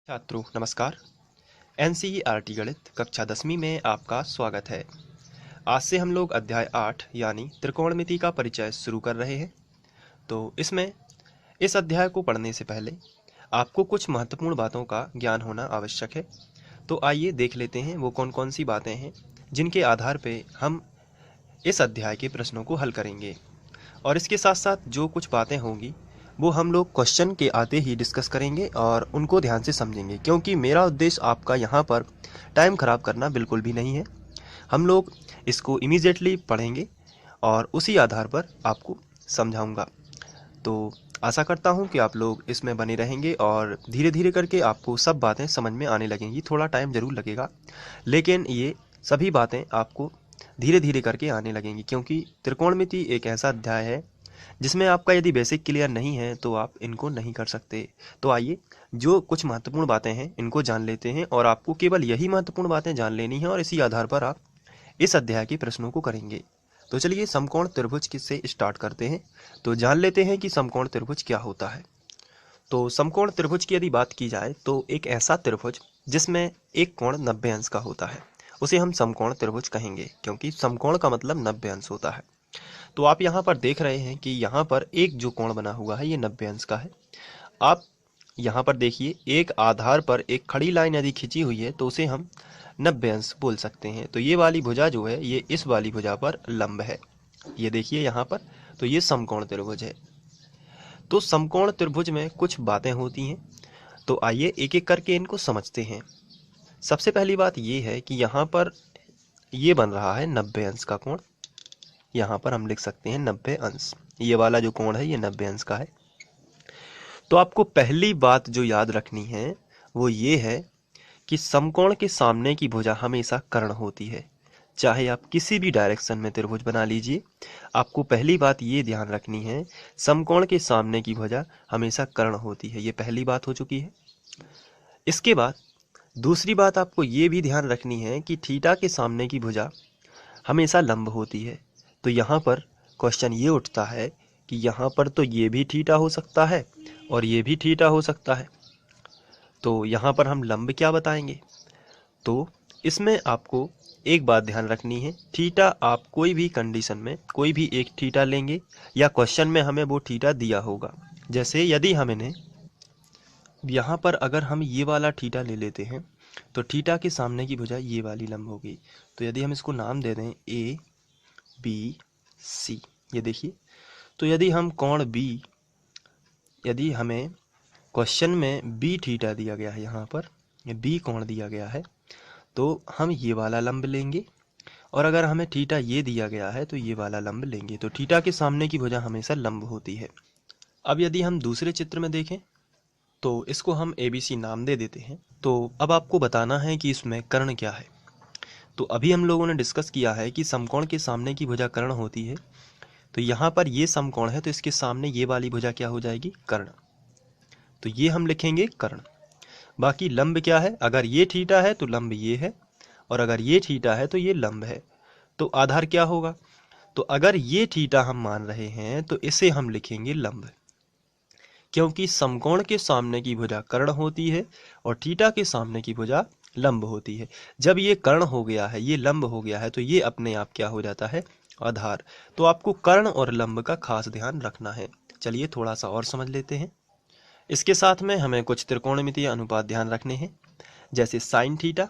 छात्रों नमस्कार। एनसीईआरटी गणित कक्षा 10वीं में आपका स्वागत है। आज से हम लोग अध्याय 8 यानी त्रिकोणमिति का परिचय शुरू कर रहे हैं। तो इस अध्याय को पढ़ने से पहले आपको कुछ महत्वपूर्ण बातों का ज्ञान होना आवश्यक है। तो आइए देख लेते हैं वो कौन कौन सी बातें हैं जिनके आधार पर हम इस अध्याय के प्रश्नों को हल करेंगे। और इसके साथ साथ जो कुछ बातें होंगी वो हम लोग क्वेश्चन के आते ही डिस्कस करेंगे और उनको ध्यान से समझेंगे, क्योंकि मेरा उद्देश्य आपका यहाँ पर टाइम ख़राब करना बिल्कुल भी नहीं है। हम लोग इसको इमीडिएटली पढ़ेंगे और उसी आधार पर आपको समझाऊंगा। तो आशा करता हूँ कि आप लोग इसमें बने रहेंगे और धीरे धीरे करके आपको सब बातें समझ में आने लगेंगी। थोड़ा टाइम ज़रूर लगेगा, लेकिन ये सभी बातें आपको धीरे धीरे करके आने लगेंगी, क्योंकि त्रिकोणमिति एक ऐसा अध्याय है जिसमें आपका यदि बेसिक क्लियर नहीं है तो आप इनको नहीं कर सकते। तो आइए जो कुछ महत्वपूर्ण बातें हैं इनको जान लेते हैं, और आपको केवल यही महत्वपूर्ण बातें जान लेनी है और इसी आधार पर आप इस अध्याय के प्रश्नों को करेंगे। तो चलिए समकोण त्रिभुज से स्टार्ट करते हैं। तो जान लेते हैं कि समकोण त्रिभुज क्या होता है। तो समकोण त्रिभुज की यदि बात की जाए तो एक ऐसा त्रिभुज जिसमें एक कोण 90 अंश का होता है उसे हम समकोण त्रिभुज कहेंगे, क्योंकि समकोण का मतलब 90 अंश होता है। तो आप यहाँ पर देख रहे हैं कि यहाँ पर एक जो कोण बना हुआ है ये 90 अंश का है। आप यहाँ पर देखिए, एक आधार पर एक खड़ी लाइन यदि खींची हुई है तो उसे हम 90 अंश बोल सकते हैं। तो ये वाली भुजा जो है ये इस वाली भुजा पर लंब है। ये देखिए यहाँ पर, तो ये समकोण त्रिभुज है। तो समकोण त्रिभुज में कुछ बातें होती हैं, तो आइए एक एक करके इनको समझते हैं। सबसे पहली बात ये है कि यहाँ पर ये बन रहा है 90 अंश का कोण। यहाँ पर हम लिख सकते हैं 90 अंश। ये वाला जो कोण है ये 90 अंश का है। तो आपको पहली बात जो याद रखनी है वो ये है कि समकोण के सामने की भुजा हमेशा कर्ण होती है। चाहे आप किसी भी डायरेक्शन में त्रिभुज बना लीजिए, आपको पहली बात ये ध्यान रखनी है, समकोण के सामने की भुजा हमेशा कर्ण होती है। ये पहली बात हो चुकी है। इसके बाद दूसरी बात आपको ये भी ध्यान रखनी है कि थीटा के सामने की भुजा हमेशा लंब होती है। तो यहाँ पर क्वेश्चन ये उठता है कि यहाँ पर तो ये भी थीटा हो सकता है और ये भी थीटा हो सकता है, तो यहाँ पर हम लंब क्या बताएंगे। तो इसमें आपको एक बात ध्यान रखनी है, थीटा आप कोई भी कंडीशन में कोई भी एक थीटा लेंगे या क्वेश्चन में हमें वो थीटा दिया होगा। जैसे यदि हमने यहाँ पर अगर हम ये वाला थीटा ले लेते हैं तो थीटा के सामने की भुजा ये वाली लंब होगी। तो यदि हम इसको नाम दे दें ए बी सी, ये देखिए, तो यदि हम कोण बी, यदि हमें क्वेश्चन में बी थीटा दिया गया है, यहाँ पर बी कोण दिया गया है, तो हम ये वाला लंब लेंगे, और अगर हमें थीटा ये दिया गया है तो ये वाला लंब लेंगे। तो थीटा के सामने की भुजा हमेशा लंब होती है। अब यदि हम दूसरे चित्र में देखें तो इसको हम ABC नाम दे देते हैं। तो अब आपको बताना है कि इसमें कर्ण क्या है। तो अभी हम लोगों ने डिस्कस किया है कि समकोण के सामने की भुजा कर्ण होती है। तो यहाँ पर ये समकोण है तो इसके सामने ये वाली भुजा क्या हो जाएगी, कर्ण। तो ये हम लिखेंगे कर्ण। बाकी लंब क्या है, अगर ये थीटा है तो लंब ये है, और अगर ये थीटा है तो ये लंब है। तो आधार क्या होगा, तो अगर ये थीटा हम मान रहे हैं तो इसे हम लिखेंगे लंब, क्योंकि समकोण के सामने की भुजा कर्ण होती है और थीटा के सामने की भुजा लंब होती है। जब ये कर्ण हो गया है, ये लंब हो गया है, तो ये अपने आप क्या हो जाता है, आधार। तो आपको कर्ण और लंब का खास ध्यान रखना है। चलिए थोड़ा सा और समझ लेते हैं। इसके साथ में हमें कुछ त्रिकोणमितीय अनुपात ध्यान रखने हैं, जैसे sine theta,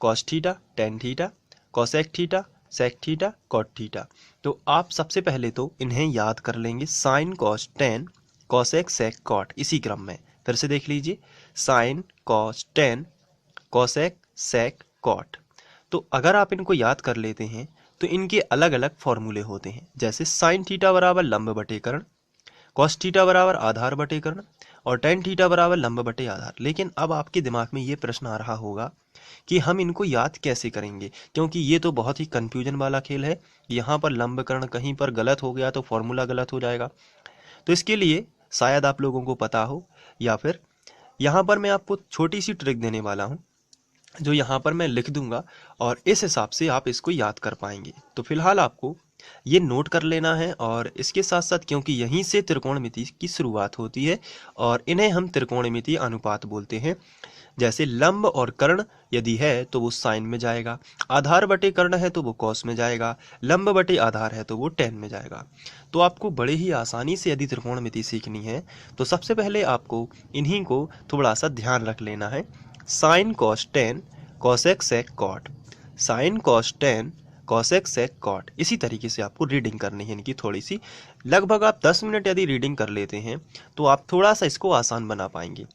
cos theta, tan theta, cosec theta, sec theta, cot theta. तो आप सबसे पहले तो इन्हें याद कर लेंगे, sine cos tan cosec sec cot, इसी क्रम में फिर से देख लीजिए, sine cos tan cosec sec cot. तो अगर आप इनको याद कर लेते हैं तो इनके अलग अलग फॉर्मूले होते हैं, जैसे साइन थीटा बराबर लंब बटे कर्ण, कॉस थीटा बराबर आधार बटे कर्ण, और टेन थीटा बराबर लंब बटे आधार। लेकिन अब आपके दिमाग में ये प्रश्न आ रहा होगा कि हम इनको याद कैसे करेंगे, क्योंकि ये तो बहुत ही कंफ्यूजन वाला खेल है। यहाँ पर लंब कर्ण कहीं पर गलत हो गया तो फॉर्मूला गलत हो जाएगा। तो इसके लिए शायद आप लोगों को पता हो, या फिर यहाँ पर मैं आपको छोटी सी ट्रिक देने वाला हूँ जो यहाँ पर मैं लिख दूंगा, और इस हिसाब से आप इसको याद कर पाएंगे। तो फिलहाल आपको ये नोट कर लेना है, और इसके साथ साथ क्योंकि यहीं से त्रिकोणमिति की शुरुआत होती है और इन्हें हम त्रिकोणमितीय अनुपात बोलते हैं, जैसे लंब और कर्ण यदि है तो वो साइन में जाएगा, आधार बटे कर्ण है तो वो कॉस में जाएगा, लंब बटे आधार है तो वो टेन में जाएगा। तो आपको बड़े ही आसानी से यदि त्रिकोणमिति सीखनी है तो सबसे पहले आपको इन्हीं को थोड़ा सा ध्यान रख लेना है। Sine cos tan cosec sec cot, sine cos tan cosec sec cot, इसी तरीके से आपको रीडिंग करनी है इनकी थोड़ी सी। लगभग आप 10 मिनट यदि रीडिंग कर लेते हैं तो आप थोड़ा सा इसको आसान बना पाएंगे।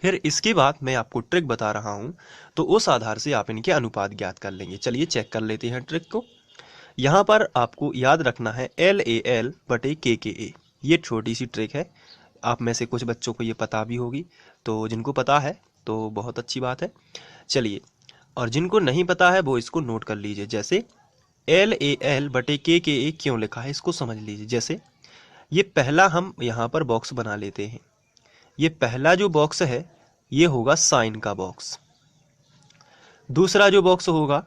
फिर इसके बाद मैं आपको ट्रिक बता रहा हूं, तो उस आधार से आप इनके अनुपात ज्ञात कर लेंगे। चलिए चेक कर लेते हैं ट्रिक को। यहाँ पर आपको याद रखना है LAL बटे KKA, ये छोटी सी ट्रिक है। आप में से कुछ बच्चों को ये पता भी होगी, तो जिनको पता है तो बहुत अच्छी बात है। चलिए, और जिनको नहीं पता है वो इसको नोट कर लीजिए। जैसे LAL बटे KKA क्यों लिखा है इसको समझ लीजिए। जैसे ये पहला हम यहाँ पर बॉक्स बना लेते हैं। ये पहला जो बॉक्स है ये होगा साइन का बॉक्स, दूसरा जो बॉक्स होगा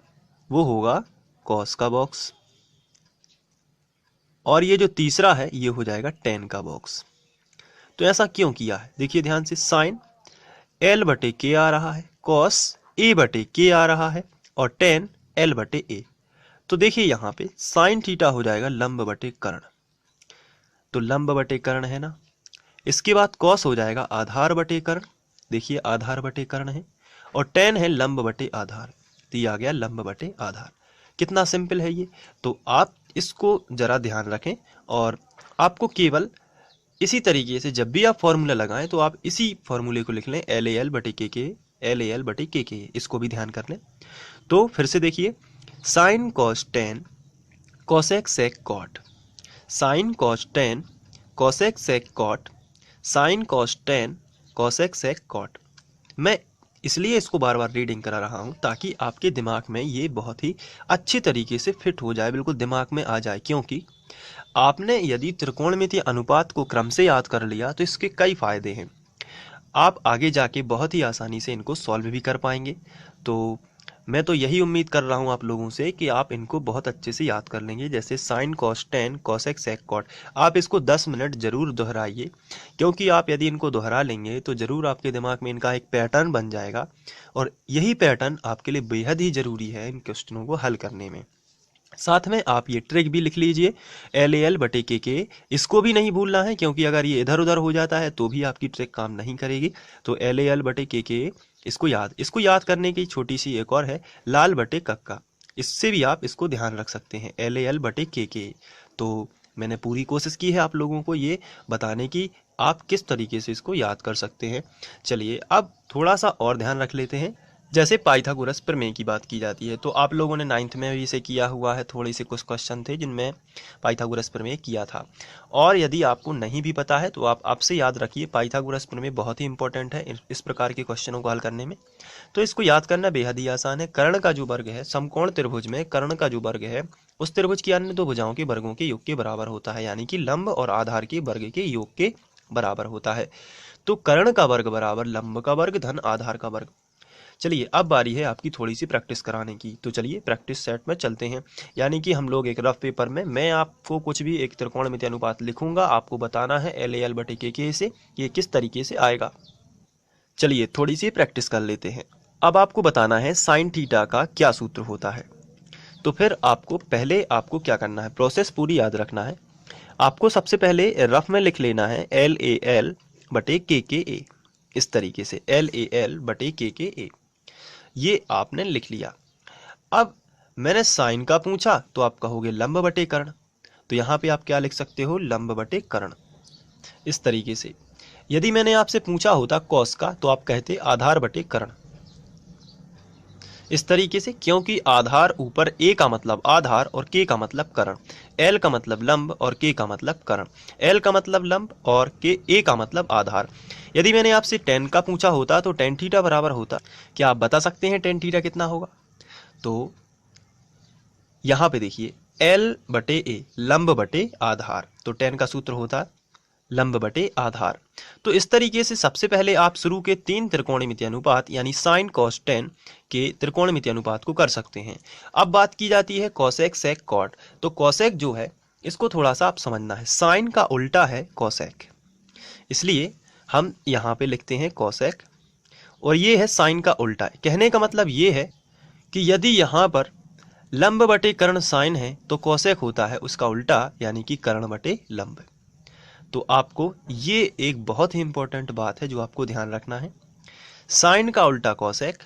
वो होगा कॉस का बॉक्स, और ये जो तीसरा है ये हो जाएगा टेन का बॉक्स। तो ऐसा क्यों किया है देखिए ध्यान से। साइन L बटे K आ रहा है, कॉस A बटे K आ रहा है, और टेन L बटे A। तो देखिए यहाँ पे साइन थीटा हो जाएगा लंब बटे कर्ण, तो लंब बटे कर्ण है ना। इसके बाद कॉस हो जाएगा आधार बटे कर्ण, देखिए आधार बटे कर्ण है, और टेन है लंब बटे आधार, तो ये आ गया लंब बटे आधार। कितना सिंपल है ये। तो आप इसको जरा ध्यान रखें, और आपको केवल इसी तरीके से जब भी आप फॉर्मूला लगाएं तो आप इसी फॉर्मूले को लिख लें, LAL बटे KK, LAL बटे KK, इसको भी ध्यान कर लें। तो फिर से देखिए, sine cos tan cosec sec cot, sine cos tan cosec sec cot, sine cos tan cosec sec cot. मैं इसलिए इसको बार बार रीडिंग करा रहा हूं ताकि आपके दिमाग में ये बहुत ही अच्छी तरीके से फिट हो जाए, बिल्कुल दिमाग में आ जाए। क्योंकि आपने यदि त्रिकोणमितीय अनुपात को क्रम से याद कर लिया तो इसके कई फायदे हैं। आप आगे जाके बहुत ही आसानी से इनको सॉल्व भी कर पाएंगे। तो मैं तो यही उम्मीद कर रहा हूँ आप लोगों से कि आप इनको बहुत अच्छे से याद कर लेंगे। जैसे sine cos tan cosec sec cot, आप इसको 10 मिनट जरूर दोहराइए, क्योंकि आप यदि इनको दोहरा लेंगे तो जरूर आपके दिमाग में इनका एक पैटर्न बन जाएगा, और यही पैटर्न आपके लिए बेहद ही जरूरी है इन क्वेश्चनों को हल करने में। साथ में आप ये ट्रिक भी लिख लीजिए, LAL बटे KK, इसको भी नहीं भूलना है, क्योंकि अगर ये इधर उधर हो जाता है तो भी आपकी ट्रिक काम नहीं करेगी। तो LAL बटे KK इसको याद करने की छोटी सी एक और है, लाल बटे कक्का, इससे भी आप इसको ध्यान रख सकते हैं, LAL बटे KK। तो मैंने पूरी कोशिश की है आप लोगों को ये बताने की आप किस तरीके से इसको याद कर सकते हैं। चलिए अब थोड़ा सा और ध्यान रख लेते हैं। जैसे पाइथागोरस प्रमेय की बात की जाती है तो आप लोगों ने 9th में भी इसे किया हुआ है, थोड़े से कुछ क्वेश्चन थे जिनमें पाइथागोरस प्रमेय किया था। और यदि आपको नहीं भी पता है तो आप आपसे याद रखिए, पाइथागोरस प्रमेय बहुत ही इंपॉर्टेंट है इस प्रकार के क्वेश्चनों को हल करने में। तो इसको याद करना बेहद ही आसान है। कर्ण का जो वर्ग है, समकोण त्रिभुज में कर्ण का जो वर्ग है उस त्रिभुज की अन्य दो भुजाओं के वर्गों के योग के बराबर होता है, यानी कि लंब और आधार के वर्ग के योग के बराबर होता है। तो कर्ण का वर्ग बराबर लंब का वर्ग धन आधार का वर्ग। चलिए अब बारी है आपकी थोड़ी सी प्रैक्टिस कराने की, तो चलिए प्रैक्टिस सेट में चलते हैं। यानी कि हम लोग एक रफ पेपर में मैं आपको कुछ भी एक त्रिकोणमितीय अनुपात लिखूंगा, आपको बताना है LAL बटे KK से ये किस तरीके से आएगा। चलिए थोड़ी सी प्रैक्टिस कर लेते हैं। अब आपको बताना है साइन थीटा का क्या सूत्र होता है। तो फिर पहले आपको क्या करना है, प्रोसेस पूरी याद रखना है। आपको सबसे पहले रफ में लिख लेना है LAL बटे KKA, इस तरीके से LAL बटे KKA, ये आपने लिख लिया। अब मैंने साइन का पूछा तो आप कहोगे लंब बटे कर्ण, तो यहाँ पे आप क्या लिख सकते हो, लंब बटे कर्ण, इस तरीके से। यदि मैंने आपसे पूछा होता कॉस का तो आप कहते आधार बटे कर्ण, इस तरीके से, क्योंकि आधार ऊपर A का मतलब आधार और K का मतलब कर्ण, L का मतलब लंब और K का मतलब कर्ण, L का मतलब लंब और A का मतलब आधार। यदि मैंने आपसे टेन का पूछा होता तो टेन थीटा बराबर होता, क्या आप बता सकते हैं टेन थीटा कितना होगा। तो यहाँ पे देखिए L बटे A, लंब बटे आधार, तो टेन का सूत्र होता लंब बटे आधार। तो इस तरीके से सबसे पहले आप शुरू के 3 त्रिकोणमितीय अनुपात यानी साइन कॉस टेन के त्रिकोणमितीय अनुपात को कर सकते हैं। अब बात की जाती है कॉसेक सेक कॉट। तो कॉसेक जो है इसको थोड़ा सा आप समझना है, साइन का उल्टा है कॉसेक, इसलिए हम यहाँ पे लिखते हैं कॉसेक, और ये है साइन का उल्टा। कहने का मतलब ये है कि यदि यहाँ पर लंब बटे कर्ण साइन है तो कोसेक होता है उसका उल्टा, यानी कि कर्ण बटे लंब। तो आपको ये एक बहुत ही इंपॉर्टेंट बात है जो आपको ध्यान रखना है। साइन का उल्टा कोसेक,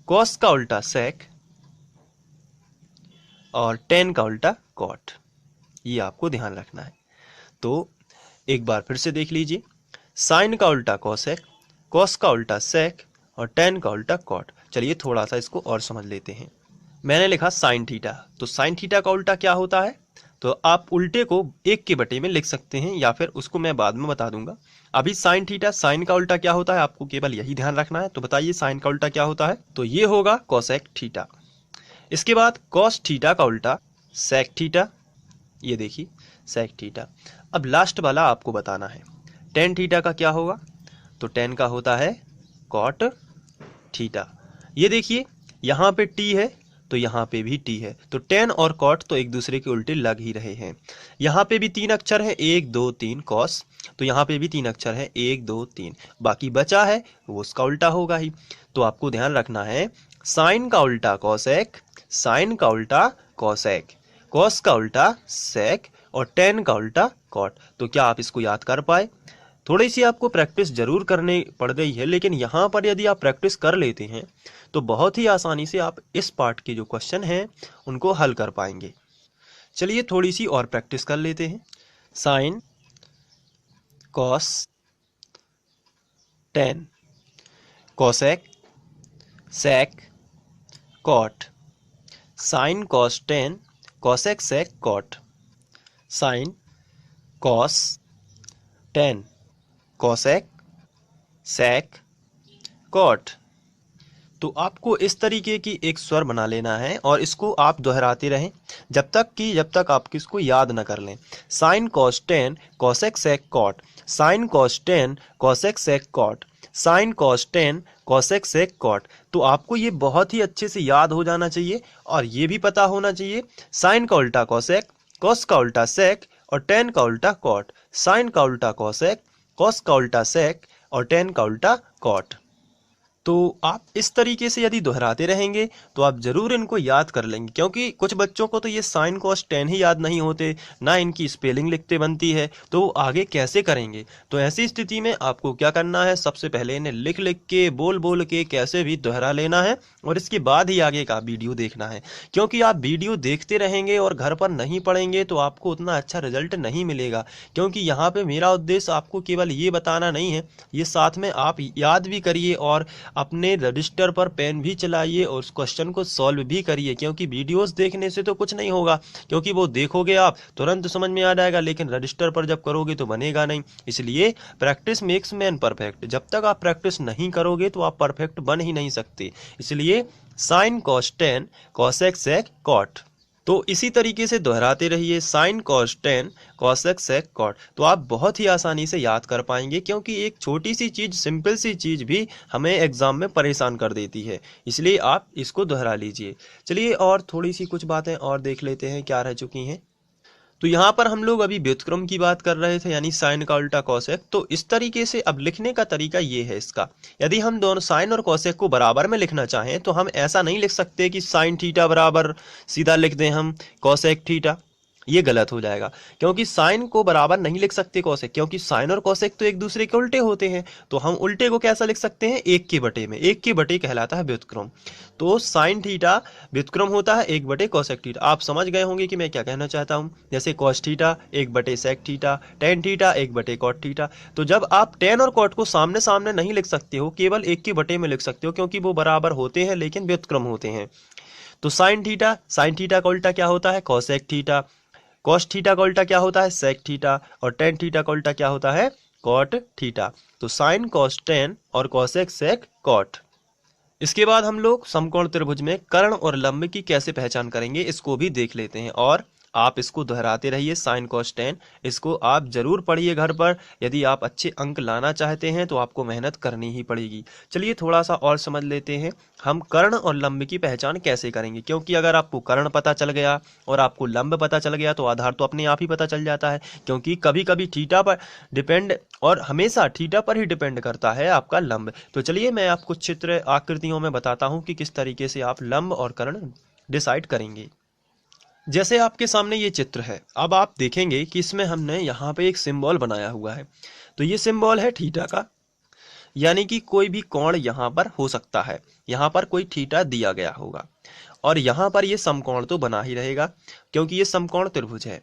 कॉस का उल्टा सेक और टेन का उल्टा कॉट, ये आपको ध्यान रखना है। तो एक बार फिर से देख लीजिए, साइन का उल्टा कोसेक, कॉस का उल्टा सेक और टेन का उल्टा कॉट। चलिए थोड़ा सा इसको और समझ लेते हैं। मैंने लिखा साइन थीटा, तो साइन थीटा का उल्टा क्या होता है? तो आप उल्टे को 1 के बटे में लिख सकते हैं या फिर उसको मैं बाद में बता दूंगा। अभी साइन थीटा, साइन का उल्टा क्या होता है आपको केवल यही ध्यान रखना है। तो बताइए साइन का उल्टा क्या होता है? तो ये होगा कोसेक थीटा। इसके बाद कॉस थीटा का उल्टा सेक थीटा, ये देखिए सेक थीटा। अब लास्ट वाला आपको बताना है, टेन थीटा का क्या होगा? तो टेन का होता है कॉट थीटा। ये देखिए यहाँ पे टी है तो यहाँ पे भी टी है, तो टेन और कॉट तो एक दूसरे के उल्टे लग ही रहे हैं। यहाँ पे भी 3 अक्षर है, 1 2 3 कॉस, तो यहाँ पे भी 3 अक्षर है, 1 2 3, बाकी बचा है वो उसका उल्टा होगा ही। तो आपको ध्यान रखना है, साइन का उल्टा कॉसेक, साइन का उल्टा कॉसेक, कॉस का उल्टा सेक और टेन का उल्टा कॉट। तो क्या आप इसको याद कर पाए? थोड़ी सी आपको प्रैक्टिस जरूर करनी पड़ गई है, लेकिन यहाँ पर यदि आप प्रैक्टिस कर लेते हैं तो बहुत ही आसानी से आप इस पार्ट के जो क्वेश्चन हैं उनको हल कर पाएंगे। चलिए थोड़ी सी और प्रैक्टिस कर लेते हैं। Sine, cos, tan, cosec, sec, cot, sine cos tan, cosec sec cot, sine, cos, tan, cosec, sec, cot. तो आपको इस तरीके की एक स्वर बना लेना है और इसको आप दोहराते रहें जब तक आप किसको याद न कर लें। Sine cos tan cosec sec cot, sine cos tan cosec sec cot, sine cos tan cosec sec cot. तो आपको ये बहुत ही अच्छे से याद हो जाना चाहिए और ये भी पता होना चाहिए साइन का उल्टा कोसेक, कॉस का उल्टा सेक और टेन का उल्टा कॉट, साइन का उल्टा कोसेक, कॉस का उल्टा सेक और टेन का उल्टा कॉट। तो आप इस तरीके से यदि दोहराते रहेंगे तो आप जरूर इनको याद कर लेंगे, क्योंकि कुछ बच्चों को तो ये साइन कॉस टेन ही याद नहीं होते, ना इनकी स्पेलिंग लिखते बनती है, तो वो आगे कैसे करेंगे? तो ऐसी स्थिति में आपको क्या करना है, सबसे पहले इन्हें लिख लिख के बोल बोल के कैसे भी दोहरा लेना है और इसके बाद ही आगे का वीडियो देखना है। क्योंकि आप वीडियो देखते रहेंगे और घर पर नहीं पढ़ेंगे तो आपको उतना अच्छा रिजल्ट नहीं मिलेगा। क्योंकि यहाँ पे मेरा उद्देश्य आपको केवल ये बताना नहीं है, ये साथ में आप याद भी करिए और अपने रजिस्टर पर पेन भी चलाइए और उस क्वेश्चन को सॉल्व भी करिए। क्योंकि वीडियोस देखने से तो कुछ नहीं होगा, क्योंकि वो देखोगे आप तुरंत समझ में आ जाएगा, लेकिन रजिस्टर पर जब करोगे तो बनेगा नहीं। इसलिए प्रैक्टिस मेक्स मैन परफेक्ट, जब तक आप प्रैक्टिस नहीं करोगे तो आप परफेक्ट बन ही नहीं सकते। इसलिए sine cos tan cosec sec cot, तो इसी तरीके से दोहराते रहिए, sine cos tan cosec sec cot. तो आप बहुत ही आसानी से याद कर पाएंगे, क्योंकि एक छोटी सी चीज, सिंपल सी चीज भी हमें एग्जाम में परेशान कर देती है। इसलिए आप इसको दोहरा लीजिए। चलिए और थोड़ी सी कुछ बातें और देख लेते हैं क्या रह चुकी हैं। तो यहाँ पर हम लोग अभी व्युत्क्रम की बात कर रहे थे, यानी साइन का उल्टा कोसेक। तो इस तरीके से अब लिखने का तरीका ये है इसका, यदि हम दोनों साइन और कोसेक को बराबर में लिखना चाहें तो हम ऐसा नहीं लिख सकते कि साइन थीटा बराबर सीधा लिख दें हम कोसेक थीटा, ये गलत हो जाएगा। क्योंकि साइन को बराबर नहीं लिख सकते कोसेक, क्योंकि साइन और कोसेक तो एक दूसरे के उल्टे होते हैं। तो हम उल्टे को कैसा लिख सकते हैं, 1 के बटे में, 1 के बटे कहलाता है व्युत्क्रम। तो साइन थीटा व्युत्क्रम होता है 1 बटे कोसेक थीटा। आप समझ गए होंगे कि मैं क्या कहना चाहता हूं। जैसे कॉस थीटा 1 बटे सेक थीटा, टेन थीटा 1 बटे कॉट थीटा। तो जब आप टेन और कॉट को सामने सामने नहीं लिख सकते हो, केवल 1 के बटे में लिख सकते हो, क्योंकि वो बराबर होते हैं लेकिन व्युत्क्रम होते हैं। तो साइन थीटा का उल्टा क्या होता है, कोसेक थीटा। कॉस थीटा का उल्टा क्या होता है, सेक थीटा। और टेन थीटा का उल्टा क्या होता है, कॉट थीटा। तो साइन कॉस टेन और कोसेक सेक कॉट। इसके बाद हम लोग समकोण त्रिभुज में कर्ण और लंब की कैसे पहचान करेंगे इसको भी देख लेते हैं। और आप इसको दोहराते रहिए, साइन कॉस टेन, इसको आप जरूर पढ़िए घर पर। यदि आप अच्छे अंक लाना चाहते हैं तो आपको मेहनत करनी ही पड़ेगी। चलिए थोड़ा सा और समझ लेते हैं हम कर्ण और लंब की पहचान कैसे करेंगे, क्योंकि अगर आपको कर्ण पता चल गया और आपको लंब पता चल गया तो आधार तो अपने आप ही पता चल जाता है, क्योंकि कभी कभी थीटा पर डिपेंड और हमेशा थीटा पर ही डिपेंड करता है आपका लंब। तो चलिए मैं आपको चित्र आकृतियों में बताता हूं कि किस तरीके से आप लंब और कर्ण डिसाइड करेंगे। जैसे आपके सामने ये चित्र है, अब आप देखेंगे कि इसमें हमने यहाँ पे एक सिंबल बनाया हुआ है। तो ये सिंबल है थीटा का, यानी कि कोई भी कोण यहाँ पर हो सकता है। यहाँ पर कोई थीटा दिया गया होगा और यहाँ पर ये समकोण तो बना ही रहेगा, क्योंकि ये समकोण त्रिभुज है।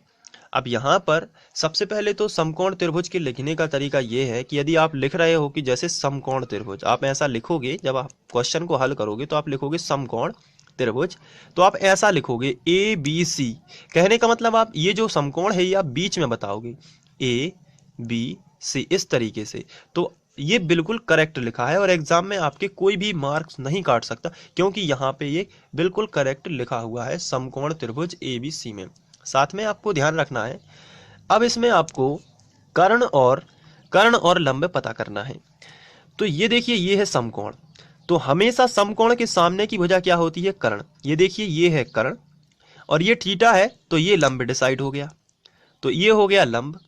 अब यहाँ पर सबसे पहले तो समकोण त्रिभुज के लिखने का तरीका ये है कि यदि आप लिख रहे हो कि जैसे समकोण त्रिभुज, आप ऐसा लिखोगे, जब आप क्वेश्चन को हल करोगे तो आप लिखोगे समकोण त्रिभुज, तो आप ऐसा लिखोगे ए बी सी। कहने का मतलब आप ये जो समकोण है ये आप बीच में बताओगे, ए बी सी, इस तरीके से। तो ये बिल्कुल करेक्ट लिखा है और एग्जाम में आपके कोई भी मार्क्स नहीं काट सकता, क्योंकि यहाँ पे ये बिल्कुल करेक्ट लिखा हुआ है समकोण त्रिभुज ए बी सी में। साथ में आपको ध्यान रखना है, अब इसमें आपको कर्ण और लंब पता करना है। तो ये देखिए ये है समकोण, तो हमेशा समकोण के सामने की भुजा क्या होती है? कर्ण। ये देखिए ये है कर्ण और ये थीटा है, तो ये लंब डिसाइड हो गया, तो ये हो गया लंब।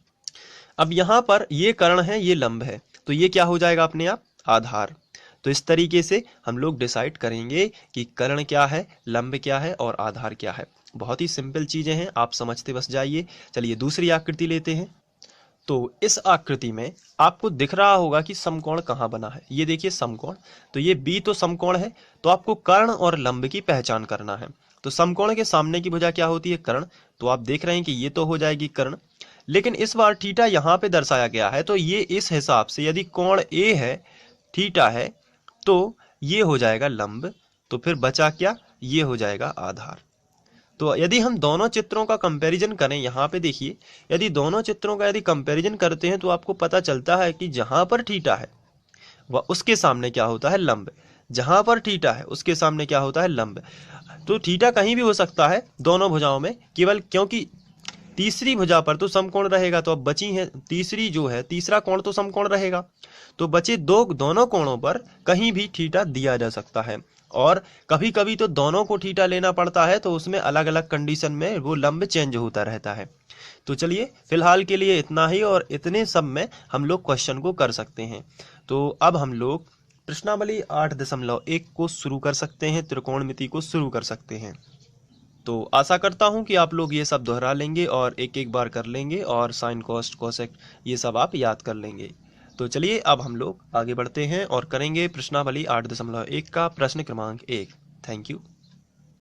अब यहाँ पर ये कर्ण है, ये लंब है, तो ये क्या हो जाएगा अपने आप? आधार। तो इस तरीके से हम लोग डिसाइड करेंगे कि कर्ण क्या है, लंब क्या है और आधार क्या है। बहुत ही सिंपल चीजें हैं, आप समझते बस जाइए। चलिए दूसरी आकृति लेते हैं। तो इस आकृति में आपको दिख रहा होगा कि समकोण कहाँ बना है। ये देखिए समकोण, तो ये बी तो समकोण है, तो आपको कर्ण और लंब की पहचान करना है। तो समकोण के सामने की भुजा क्या होती है? कर्ण। तो आप देख रहे हैं कि ये तो हो जाएगी कर्ण, लेकिन इस बार थीटा यहाँ पे दर्शाया गया है, तो ये इस हिसाब से यदि कोण ए है, थीटा है, तो ये हो जाएगा लंब। तो फिर बचा क्या? ये हो जाएगा आधार। तो यदि हम दोनों चित्रों का कंपैरिजन करें, यहाँ पे देखिए, यदि दोनों चित्रों का यदि कंपैरिजन करते हैं तो आपको पता चलता है कि जहां पर थीटा है वह उसके सामने क्या होता है? लंब। जहां पर थीटा है उसके सामने क्या होता है? लंब। तो थीटा कहीं भी हो सकता है दोनों भुजाओं में, केवल क्योंकि तीसरी भुजा पर तो समकोण रहेगा, तो अब बची है तीसरी जो है, तीसरा कोण तो समकोण रहेगा, तो बचे दोनों कोणों पर कहीं भी थीटा दिया जा सकता है। और कभी कभी तो दोनों को थीटा लेना पड़ता है, तो उसमें अलग अलग कंडीशन में वो लंब चेंज होता रहता है। तो चलिए फिलहाल के लिए इतना ही, और इतने सब में हम लोग क्वेश्चन को कर सकते हैं। तो अब हम लोग प्रश्नावली 8.1 को शुरू कर सकते हैं, त्रिकोणमिति को शुरू कर सकते हैं। तो आशा करता हूं कि आप लोग ये सब दोहरा लेंगे और एक एक बार कर लेंगे, और साइन कॉस्ट कोसेक ये सब आप याद कर लेंगे। तो चलिए अब हम लोग आगे बढ़ते हैं और करेंगे प्रश्नावली 8.1 का प्रश्न क्रमांक 1। Thank you.